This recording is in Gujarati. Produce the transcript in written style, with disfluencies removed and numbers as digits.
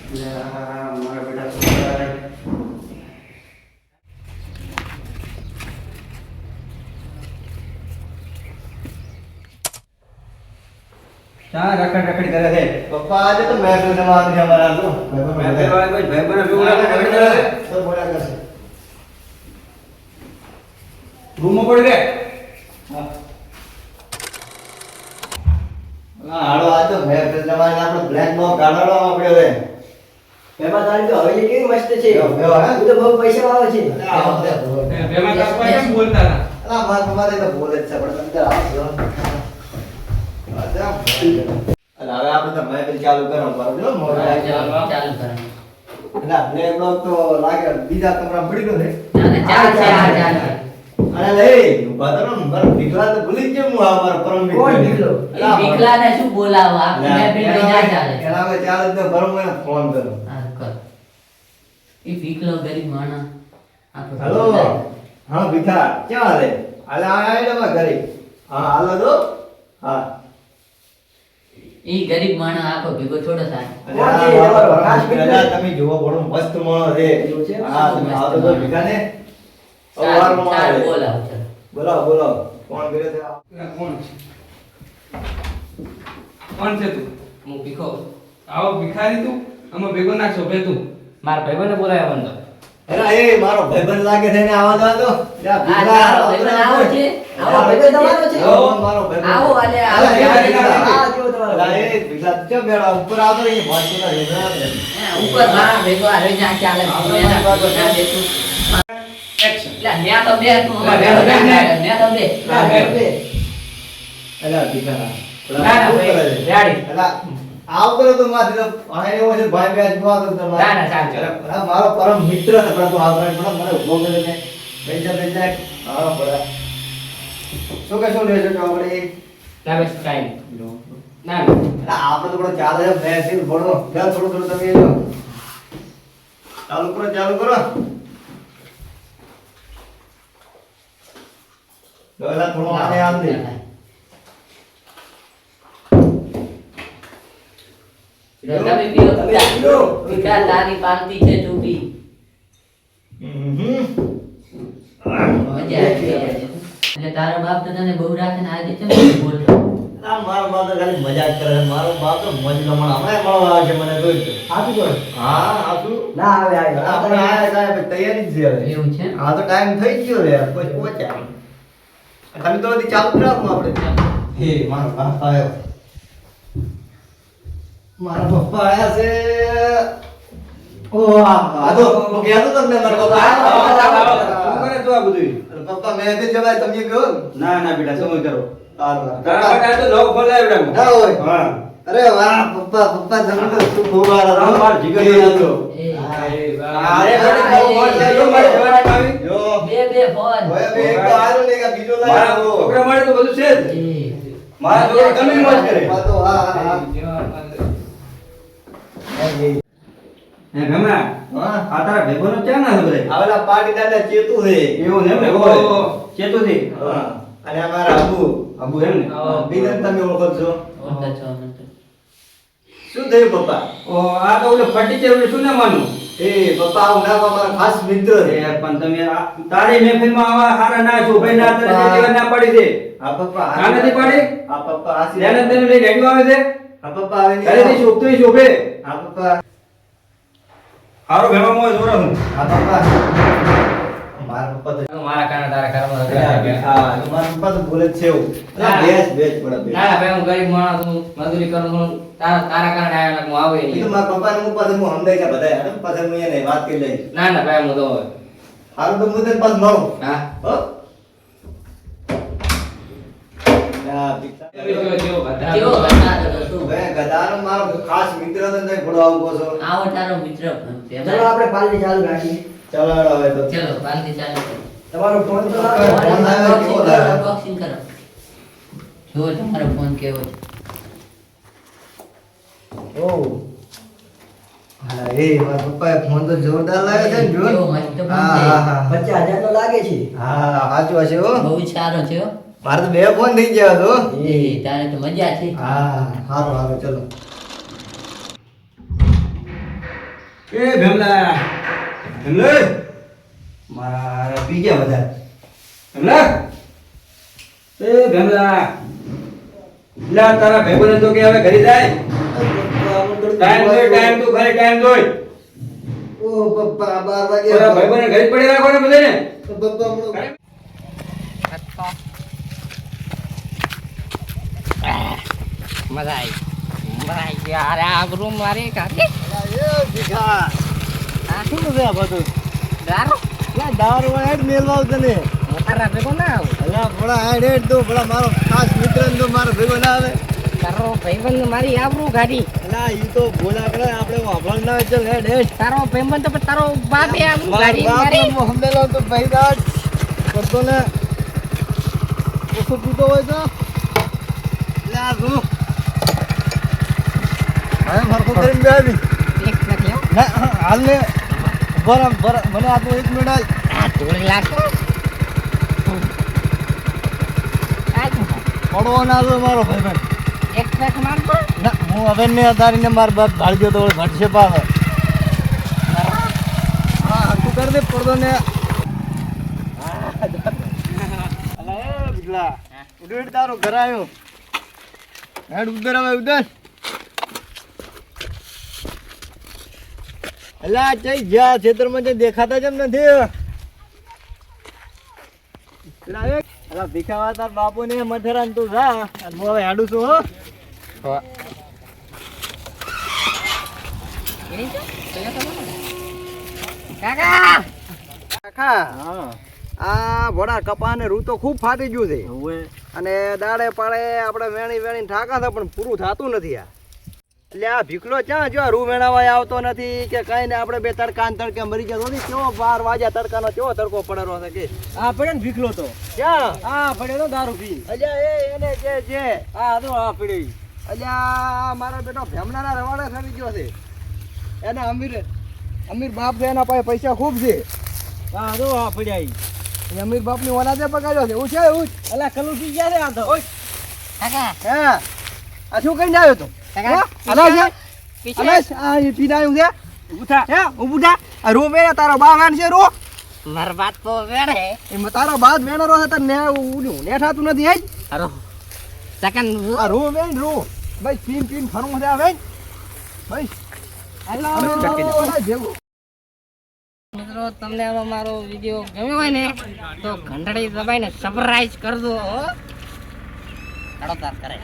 મારા બેટા છોકરા ક્યાં રખડ કરે છે? પપ્પા આજે તો મેચ જમાવાનું છે અમારા તો સર બોલ્યા કરશે રૂમમાં પડી રે. હાલો આ તો મેચ જમાવાનું આપણો બ્લેક બોક કાઢવાનો આપણે હવે એમાં તારી તો હવેલી કેવી મસ્ત છે. બેવ હા તું તો બહુ પૈસા આવે છે. બેમાં કાકા કેમ બોલતા હતા? અલા માર તમારે તો બોલે જ છે પણ તમે આવજો અલા હવે આપણે તો મેચ ચાલુ કરો બરાબર જો મોબાઈલ ચાલુ કરો. અલા બ્લેક બોક તો લાગે બીજા કમરા પડી ગયો છે ચાલ. અરે લે બદરો નંબર દીકરા તો ભૂલી જ ગયો હું આ મારો પરમ મિત્ર કોણ દીકરો? એ દીકરાને શું બોલાવો? આપણે બે ના ચાલે. એના હવે ચાલે તો પરમ મને ફોન કરો હા, કર. એ ભીખલો ગરીબ માણસ આખો હેલો હા ભીખા ક્યાં રે હાલે આયડમાં ઘરે હા હાલો તો હા એ ગરીબ માણસ આખો ભેગો થોડો થાય. કોણ છે? તમારો ખાસ મિત્ર? અલા, તમે જુઓ બડો મસ્ત માણસ છે એવું છે? હા તમે આવો તો ભીખા ને ચાલ બોલાવો ચાલ. બોલાવો કોણ કરે છે કોણ છે? કોણ છે તું? હું ભીખો. આવો ભિખારી તું? આમાં ભેગો ના શોભે તું? મારા ભાઈબંધને બોલાવ્યો મને તો. અરે એ મારો ભાઈબંધ લાગે છે ને આવા દો જા આ ભીખા તારો ભાઈબંધ આવો છે? આવો ભાઈબંધ તમારો છે? આવો મારો ભાઈબંધ આવો, અલે, આવો. અલા, ભીખારી ભીખારી. ના. આ જો તમારો અલા, એ ભીખા ચમ બેડા ઉપર આવતો રહી ભાષા રેના હે, ઉપર મારા ભેગો આ રહી જા ચાલે. આપણે એના વાત કરો. ના દેતું. એક્શન. લે, ન્યા તો બે તું. હા, ન્યા તો બે. ન્યા તો બે. હા, બે. અલા ભીખા ના, ના, ભાઈ, રેડી. અલા આવ કરો તો માથે તો આને એવો છે ભાઈ બેસ માં તો તમારે ના, ના, ચાલ, ચાલ. અલા, મારો પરમ મિત્ર છે પરંતુ આ પણ મને ઉભો કરે છે બેજા હા બરા શું કહેશો લેજો તો આપણે ના, બસ કાંઈ નહીં. ના, અલા આપણે તો થોડો ચાલે છે બેસી ભણો ચાલ થોડું તમે એ લો ચાલુ કરો અલા થોડો આને આમ દે તમે પીઓ. તમે પીઓ. ભીખા તારી પાલતી છે તું પી. મજા આવી ગઈ. એટલે તારો બાપ તો તને બહુ રાખે ને આજે કેમ નથી બોલતો? આ મારો બાપ તો ખાલી મજાક કરે છે મારો બાપ તો મજ લમણ હમણાં મળવા આવે છે મને જોઈ તો આપી દો. હા આપું ના આવે આવે. આપણે આયા સાહેબ તૈયારી જ છે હવે એવું છે? હા તો ટાઈમ થઈ ગયો રે પછી પહોંચ્યા તમે તો હજી ચાલુ જ રાખો આપણે હે મારો બાપ આવ્યો મારા પપ્પા આયા છે ઓ આ તો હું કહેતો તમને મારા પપ્પા આવો. શું કરે તું આ બધું પપ્પા મેં તે જવાય તમે કહો ના ના બેટા સમજ કરો. સારું તારા માટે આ તો નવો ફોન લાવ્યો બેટા. ના હોય હા. અરે વાહ પપ્પા તમે તો શું બોલવા હા, મારો જીગર હતો. એ અરે બેટા નવો ફોન લાવ્યો મારે જવાના આવી. જો બે ફોન. હવે બે એક તો આયો ને કે બીજો મારા લાવ્યો છોકરા માટે તો બધું છે જ. એ મારા છોકરા ગમે મોજ કરે. પપ્પા તો હા હે ભમરા, હા આ તારા ભાઈબંધો ક્યાં ના છે બધા? આવેલા પાર્ટી દાદા ચેતુ છે એવું છે એમ ને? હોય. ચેતુથી. હા. અને અમારા આબુ એમ ને? બીજન તમે ઓળખો છો ઓળખો છો અમે તો. શું થયું પપ્પા ઓ, આ તો ઓલો ફર્નિચર ઓલું શું નામનું? એ પપ્પા આવું ના અમારા ખાસ મિત્ર છે એ પણ તમે તારી મહેફિલમાં આવા હારા ના છો ભાઈ ના તને પપ્પા. જીવન ના પડી છે. હા પપ્પા ના નથી પાડી? હા પપ્પા આશી ધ્યાન જ તને લઈ ગાડીઓ આવે છે. હા પપ્પા આવે ઘરેથી શોભતોય શોભે. હા પપ્પા હારો ભેમા મોય જોરા હું. હા પપ્પા મારા પપ્પા તો મારા કારણે તારા ઘરમાં હા મારા પપ્પા તો બોલે જ છે એવું ના. બેસ બડા બેસ ના ભાઈ હું ગરીબ માણસ છું, મજૂરી કરું છું. તારા કારણે આવ્યો ને હું આવે એ તો નહીં. મારા પપ્પાને હું પાછું હું સમજાય કે બધા હેડો પાછળ હું એને વાત કરી લઈશ ના ભાઈ હું તો હારું તો હું તને પાછું મળું હા. હો ના પિતા કેવો ગધાડો હતો તું? ભાઈ ગધારો મારો ખાસ મિત્ર તો નહીં ભણવા ઉભો છો આવો તારો મિત્ર ચલો આપણે પાર્ટી ચાલુ રાખીએ. ચલો હેડો હવે તો ચલો પાલતી ચાલુ કરો. તમારો ફોન તો ફોન લાવો. આવ્યો, કેવો લાગ્યો? Unboxing કરો. જુઓ તમારો ફોન કેવો છે. ઓ હા એ મારા પપ્પાએ ફોન તો જોરદાર લાવ્યો છે ને જો કેવો મસ્ત ફોન હા છે. હા હા 50,000 તો લાગે છે. હા સાચું હશે હો બહુ જ સારો છે હો. મારે તો બે ફોન થઈ ગયા હતો એ તારે તો મજા છે. હા સારું હાલો ચલો એ ભેમલા ભેમલે મારા પી ગયા બધા ભેમલા એ ભેમલા લા તારા ભાઈબંધ તો કે હવે ઘરે જાય ટાઈમ તો ખાલી ટાઈમ દોય ઓ પપ્પા 12 વાગે તારા ભાઈબંધ ઘરે પડી રાખો ને બધાને પપ્પા હમણાં મજા આવી યાર આ રૂમ મારી કાકી એ ભીખા આ શું છે આ બધું દારો લા દારૂ હેડ મેલવાવ તને મોટા ભેગો ના આવું અલા ભોળા હેડ તો ભોળા મારો ખાસ મિત્ર ને તો મારો ભેગો ના આવે તારો ભાઈબંધ મારી આબરૂ ગાડી અલા ઈ તો ભોલા કરે આપણે વાપરન ના ચલ હેડ તારો ભાઈબંધ તો પણ તારો બાપે આબરૂ ગાડી બાપ મારી ને હમલેલો તો ભાઈદાર કરતો ને ઓછો પીતો હોય તો લા રો હા મારકો કરીને બેવી એક નથી હો ના હાલ ને બરાબર મને આ તો 1 મિનિટ હાલ આ ધોળી લાગતો પડવો ના તો મારો ભાઈબંધ એક પેક મારતો ના હું હવે ને અતારીને માર બાપ ભાળ ગયો તો ઘટશે પાવે હા તું કર દે પડદો ને અલા એ બિગલા ઉડેડ તારો ઘર આવ્યો હેડ ઉધર હવે ઉધર અલા જઈ જા ક્ષેત્રમાં જે દેખાતા જેમ નથી અલા ભીખાવા તાર બાપુ ને મથરાન તું જા અને હું હવે હેડું છું હો કાકા કાકા હા આ ભોળા કપા ને રૂ તો ખૂબ ફાટી ગયું છે હવે અને દાડે પાડે આપણે વેણી ઠાકા છે પણ પૂરું થતું નથી આ એટલે આ ભીખલો ક્યાં જો રૂ વેણાવાય આવતો નથી કે કઈ ને આપણે બે તડકા તડકે મરી ગયા નથી કેવો 12 વાગ્યા તડકાનો કેવો તડકો પડેલો છે કે આ પડે ને ભીખલો તો ક્યાં આ પડે તો દારૂ પી અલ્યા એ એને જે આ તો આ પડી અલ્યા મારા બેટો ભેમનાના રવાડે થઈ ગયો છે એને અમીર બાપ છે એના પાસે પૈસા ખૂબ છે આ તો આ પડ્યા એ અમીર બાપની ઓલાદે પકડ્યો છે એવું છે એવું જ. અલા કલું પી ગયા રે આ તો કાકા હે આ શું કરીને આવ્યો તું કાકા અલા છે પીછે અલા આ એ પીને આવ્યું છે ઉઠા હે ઊભું થા આ રૂ મેળે તારો બા વેણ છે રૂ માર વાત તો વેડે એમાં તારો બાદ વેણરો છે તને ઉડ્યું નેઠાતું નથી હે અરો સેકન્ડ આ રૂ વેણ રૂ ભાઈ પીન ફરવું છે આ વેણ ભાઈ હેલો ઓલા જેવું મિત્રો તમને મારો વિડીયો ગમ્યો હોય ને તો ઘંટડી દબાઈને સબસ્ક્રાઇબ કરજો હો. કરે